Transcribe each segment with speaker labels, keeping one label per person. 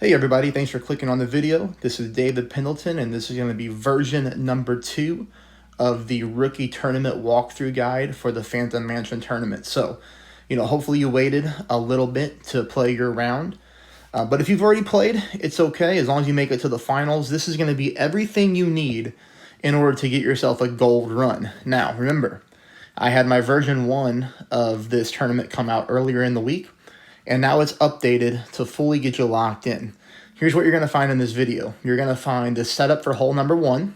Speaker 1: Hey everybody, thanks for clicking on the video. This is David Pendleton and this is going to be version number 2 of the rookie tournament walkthrough guide for the Phantom Mansion tournament. So, hopefully you waited a little bit to play your round. But if you've already played, it's okay as long as you make it to the finals. This is going to be everything you need in order to get yourself a gold run. Now, remember, I had my version 1 of this tournament come out earlier in the week, and now it's updated to fully get you locked in. Here's what you're going to find in this video. You're going to find the setup for hole number 1.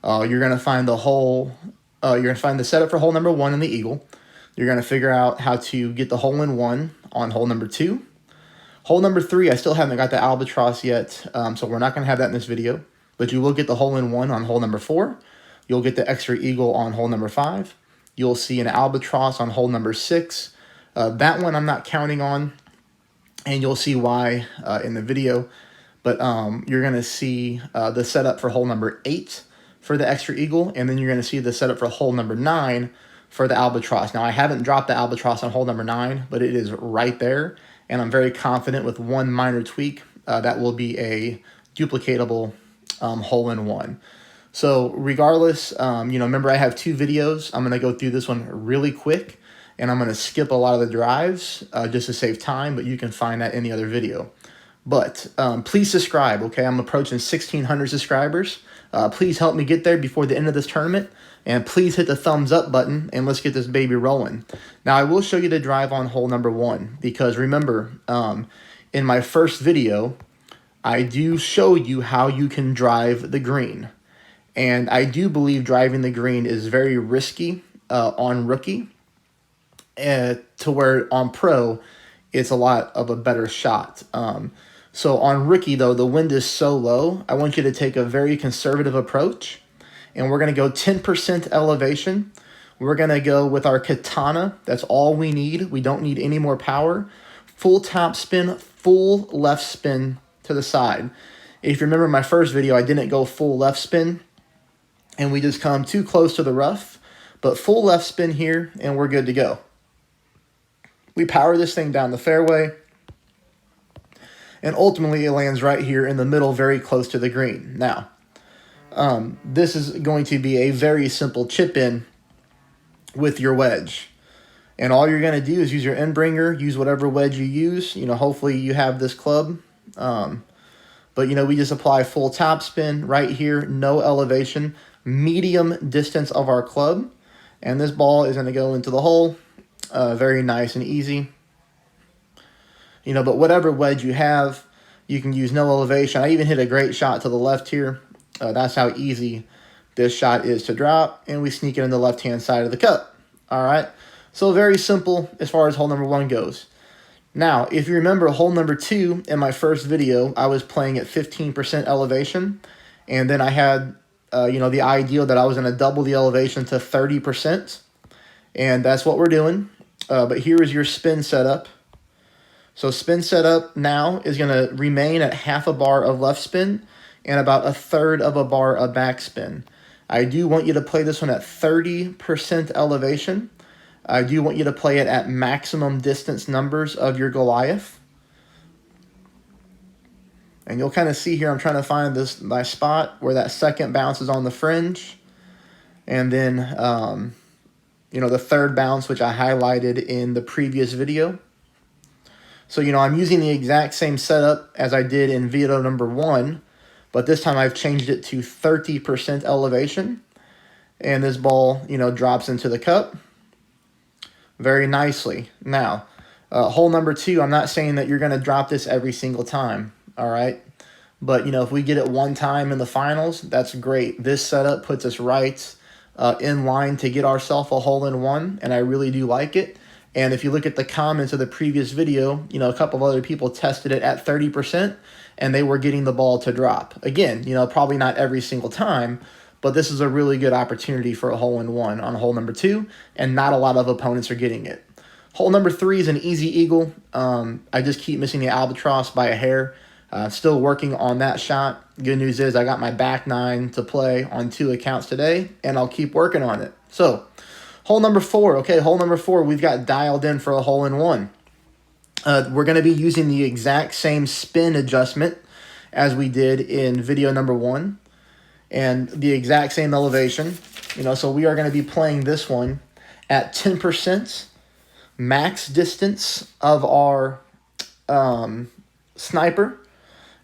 Speaker 1: You're going to find the setup for hole number 1 in the Eagle. You're going to figure out how to get the hole-in-one on hole number 2. Hole number 3, I still haven't got the albatross yet, so we're not going to have that in this video. But you will get the hole-in-one on hole number 4. You'll get the extra eagle on hole number 5. You'll see an albatross on hole number 6. That one I'm not counting on, and you'll see why in the video. But you're going to see the setup for hole number 8 for the extra eagle, and then you're going to see the setup for hole number 9 for the albatross. Now, I haven't dropped the albatross on hole number 9, but it is right there, and I'm very confident with one minor tweak that will be a duplicatable hole-in-one. So regardless, remember I have 2 videos. I'm going to go through this one really quick, and I'm going to skip a lot of the drives just to save time, but you can find that in the other video. But please subscribe, okay? I'm approaching 1,600 subscribers. Please help me get there before the end of this tournament, and please hit the thumbs up button, and let's get this baby rolling. Now, I will show you the drive on hole number 1, because remember, in my first video, I do show you how you can drive the green. And I do believe driving the green is very risky on rookie, to where on pro, it's a lot of a better shot. So on rookie, though, the wind is so low, I want you to take a very conservative approach. And we're going to go 10% elevation. We're going to go with our katana. That's all we need. We don't need any more power. Full top spin, full left spin to the side. If you remember my first video, I didn't go full left spin, and we just come too close to the rough. But full left spin here, and we're good to go. We power this thing down the fairway, and ultimately it lands right here in the middle, very close to the green. Now, this is going to be a very simple chip in with your wedge. And all you're going to do is use your end bringer, use whatever wedge you use. Hopefully you have this club. But, we just apply full top spin right here, no elevation, medium distance of our club. And this ball is going to go into the hole. Very nice and easy. But whatever wedge you have, you can use no elevation. I even hit a great shot to the left here. That's how easy this shot is to drop. And we sneak it in the left-hand side of the cup. All right. So very simple as far as hole number 1 goes. Now, if you remember hole number 2 in my first video, I was playing at 15% elevation. And then I had, the ideal that I was going to double the elevation to 30%. And that's what we're doing. But here is your spin setup. So spin setup now is going to remain at half a bar of left spin and about 1/3 of a bar of back spin. I do want you to play this one at 30% elevation. I do want you to play it at maximum distance numbers of your Goliath. And you'll kind of see here, I'm trying to find my spot where that second bounce is on the fringe. And then, the third bounce, which I highlighted in the previous video. So, I'm using the exact same setup as I did in video number 1, but this time I've changed it to 30% elevation. And this ball, drops into the cup very nicely. Now, hole number 2, I'm not saying that you're going to drop this every single time, all right? But, if we get it one time in the finals, that's great. This setup puts us right in line to get ourselves a hole-in-one, and I really do like it. And if you look at the comments of the previous video, a couple of other people tested it at 30%, and they were getting the ball to drop. Again, probably not every single time, but this is a really good opportunity for a hole-in-one on hole number 2, and not a lot of opponents are getting it. Hole number 3 is an easy eagle. I just keep missing the albatross by a hair. Still working on that shot. Good news is I got my back 9 to play on 2 accounts today, and I'll keep working on it. So, hole number 4. Okay, hole number 4, we've got dialed in for a hole-in-one. We're going to be using the exact same spin adjustment as we did in video number 1, and the exact same elevation. So we are going to be playing this one at 10% max distance of our sniper.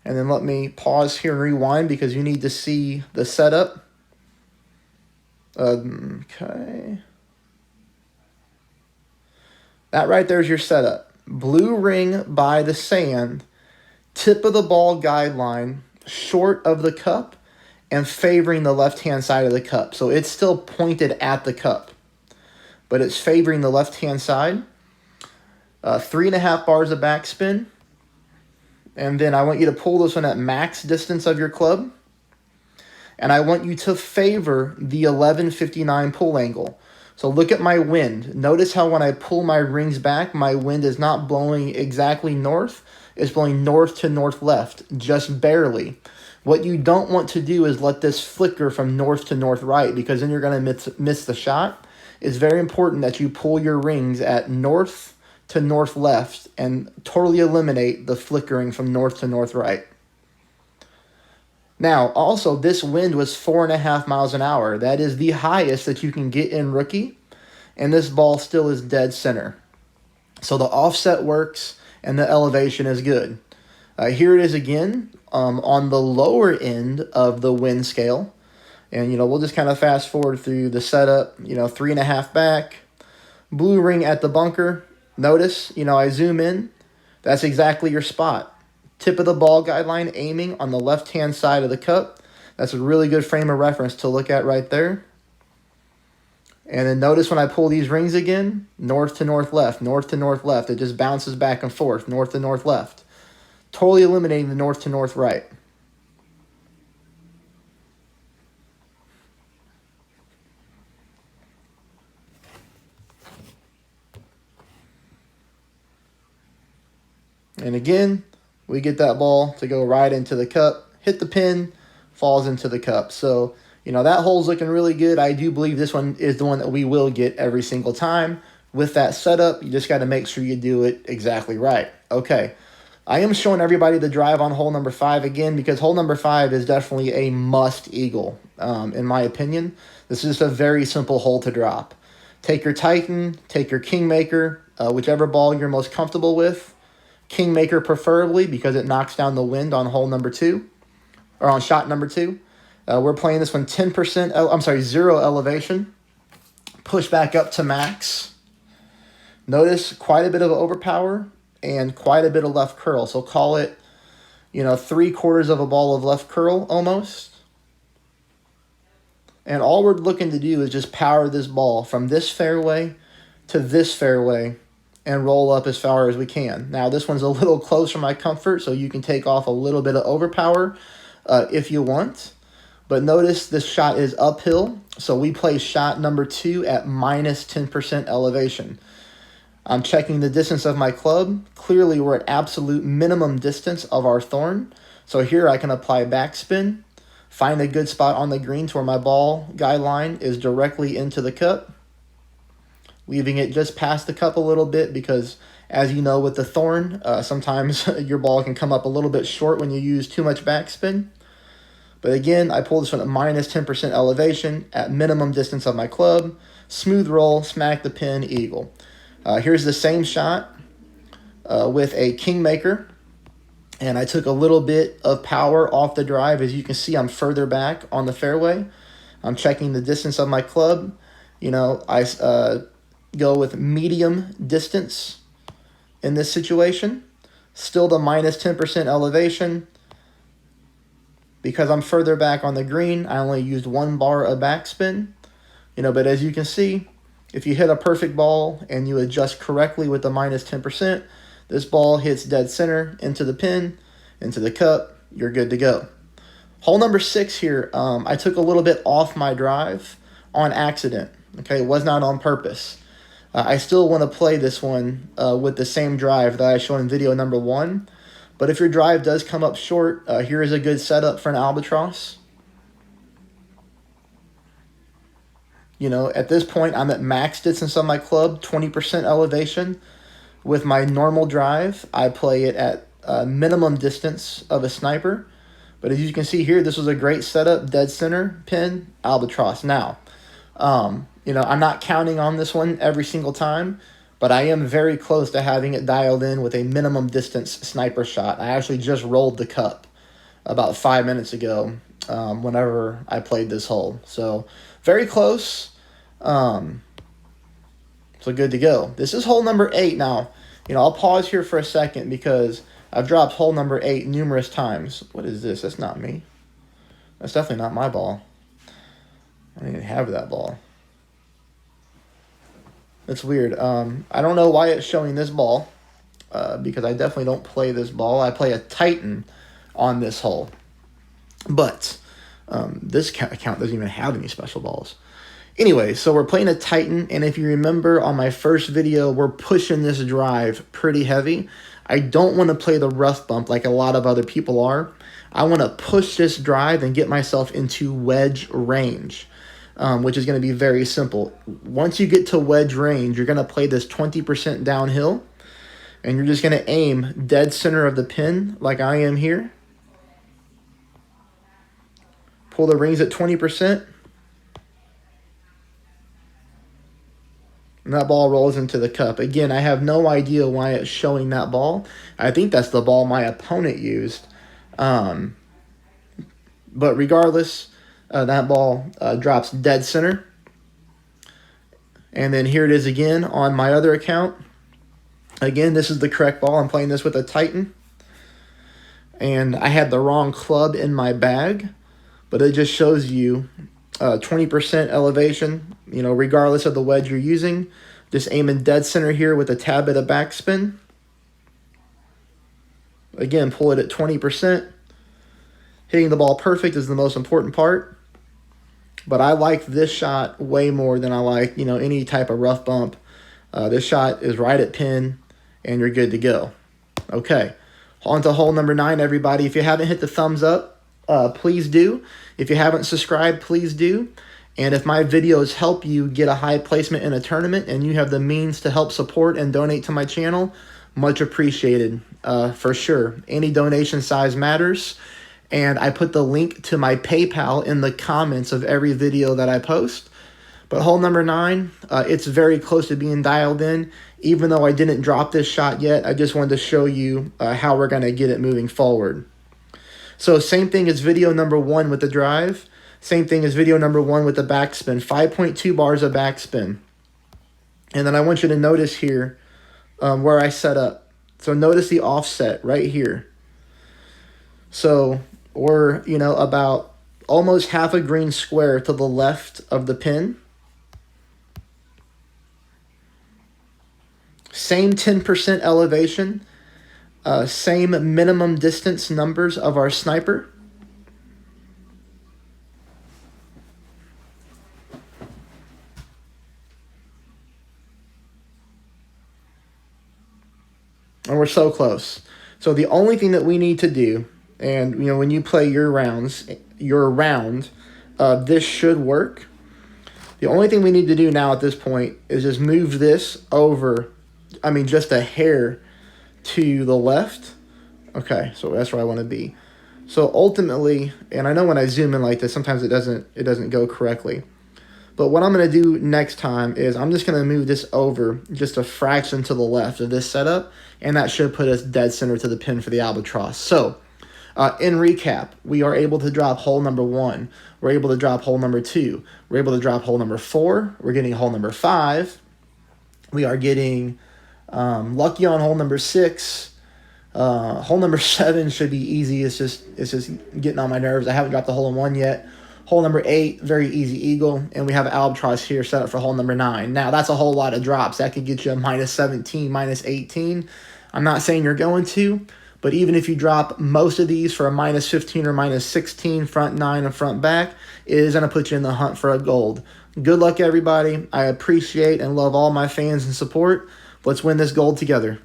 Speaker 1: And then let me pause here and rewind because you need to see the setup. Okay. That right there is your setup. Blue ring by the sand, tip of the ball guideline, short of the cup, and favoring the left-hand side of the cup. So it's still pointed at the cup, but it's favoring the left-hand side. 3.5 bars of backspin. And then I want you to pull this one at max distance of your club. And I want you to favor the 11:59 pull angle. So look at my wind. Notice how when I pull my rings back, my wind is not blowing exactly north. It's blowing north to north left, just barely. What you don't want to do is let this flicker from north to north right, because then you're going to miss the shot. It's very important that you pull your rings at north to north left and totally eliminate the flickering from north to north right. Now, also, this wind was 4.5 miles an hour. That is the highest that you can get in rookie, and this ball still is dead center. So the offset works, and the elevation is good. Here it is again on the lower end of the wind scale. And, we'll just kind of fast forward through the setup, 3.5 back, blue ring at the bunker. Notice, I zoom in. That's exactly your spot. Tip of the ball guideline aiming on the left-hand side of the cup. That's a really good frame of reference to look at right there. And then notice when I pull these rings again, north to north left, north to north left. It just bounces back and forth, north to north left. Totally eliminating the north to north right. And again, we get that ball to go right into the cup, hit the pin, falls into the cup. So, that hole's looking really good. I do believe this one is the one that we will get every single time. With that setup, you just got to make sure you do it exactly right. Okay, I am showing everybody the drive on hole number 5 again, because hole number 5 is definitely a must eagle, in my opinion. This is just a very simple hole to drop. Take your Titan, take your Kingmaker, whichever ball you're most comfortable with. Kingmaker preferably, because it knocks down the wind on hole number 2, or on shot number 2. We're playing this one 0 elevation. Push back up to max. Notice quite a bit of overpower and quite a bit of left curl. So call it, 3/4 of a ball of left curl almost. And all we're looking to do is just power this ball from this fairway to this fairway and roll up as far as we can. Now, this one's a little close for my comfort, so you can take off a little bit of overpower if you want. But notice this shot is uphill, so we play shot number 2 at minus 10% elevation. I'm checking the distance of my club. Clearly, we're at absolute minimum distance of our thorn. So here I can apply backspin, find a good spot on the green to where my ball guideline is directly into the cup, leaving it just past the cup a little bit because, as you know, with the thorn, sometimes your ball can come up a little bit short when you use too much backspin. But again, I pull this one at minus 10% elevation at minimum distance of my club. Smooth roll, smack the pin, eagle. Here's the same shot with a Kingmaker. And I took a little bit of power off the drive. As you can see, I'm further back on the fairway. I'm checking the distance of my club. I go with medium distance in this situation. Still the minus 10% elevation. Because I'm further back on the green, I only used 1 bar of backspin. But as you can see, if you hit a perfect ball and you adjust correctly with the minus 10%, this ball hits dead center into the pin, into the cup, you're good to go. Hole number 6 here, I took a little bit off my drive on accident. Okay, it was not on purpose. I still want to play this one with the same drive that I showed in video number 1. But if your drive does come up short, here is a good setup for an albatross. At this point, I'm at max distance on my club, 20% elevation. with my normal drive, I play it at a minimum distance of a sniper. But as you can see here, this was a great setup, dead center, pin, albatross. Now, you know, I'm not counting on this one every single time, but I am very close to having it dialed in with a minimum distance sniper shot. I actually just rolled the cup about 5 minutes ago whenever I played this hole. So very close. So good to go. This is hole number 8 now. You know, I'll pause here for a second because I've dropped hole number 8 numerous times. What is this? That's not me. That's definitely not my ball. I don't even have that ball. It's weird. I don't know why it's showing this ball because I definitely don't play this ball. I play a Titan on this hole. But this account doesn't even have any special balls. Anyway, so we're playing a Titan, and if you remember on my first video, we're pushing this drive pretty heavy. I don't want to play the rough bump like a lot of other people are. I want to push this drive and get myself into wedge range, which is going to be very simple. Once you get to wedge range, you're going to play this 20% downhill, and you're just going to aim dead center of the pin like I am here. Pull the rings at 20%. And that ball rolls into the cup. Again, I have no idea why it's showing that ball. I think that's the ball my opponent used. But regardless, that ball drops dead center. And then here it is again on my other account. Again, this is the correct ball. I'm playing this with a Titan. And I had the wrong club in my bag. But it just shows you 20% elevation, you know, regardless of the wedge you're using. Just aiming dead center here with a tad bit of backspin. Again, pull it at 20%. Hitting the ball perfect is the most important part. But I like this shot way more than I like, you know, any type of rough bump. This shot is right at pin, and you're good to go. Okay, on to hole number 9, everybody. If you haven't hit the thumbs up, please do. If you haven't subscribed, please do. And if my videos help you get a high placement in a tournament and you have the means to help support and donate to my channel, much appreciated for sure. Any donation size matters. And I put the link to my PayPal in the comments of every video that I post. But hole number 9, it's very close to being dialed in. Even though I didn't drop this shot yet, I just wanted to show you how we're going to get it moving forward. So same thing as video number 1 with the drive. Same thing as video number 1 with the backspin. 5.2 bars of backspin. And then I want you to notice here where I set up. So notice the offset right here. So we're, you know, about almost half a green square to the left of the pin. Same 10% elevation. Same minimum distance numbers of our sniper. And we're so close. So the only thing that we need to do, and you know, when you play your rounds, your round, this should work. The only thing we need to do now at this point is just move this over, I mean, just a hair to the left. Okay, so that's where I want to be. So ultimately, and I know when I zoom in like this, sometimes it doesn't go correctly. But what I'm going to do next time is I'm just going to move this over just a fraction to the left of this setup, and that should put us dead center to the pin for the albatross. So in recap, we are able to drop hole number 1. We're able to drop hole number 2. We're able to drop hole number 4. We're getting hole number 5. We are getting lucky on hole number 6. Hole number 7 should be easy. It's just getting on my nerves. I haven't dropped the hole in 1 yet. Hole number 8, very easy eagle. And we have albatross here set up for hole number 9. Now, that's a whole lot of drops. That could get you a minus 17, minus 18. I'm not saying you're going to, but even if you drop most of these for a minus 15 or minus 16, front 9 and front back, it is going to put you in the hunt for a gold. Good luck, everybody. I appreciate and love all my fans and support. Let's win this gold together.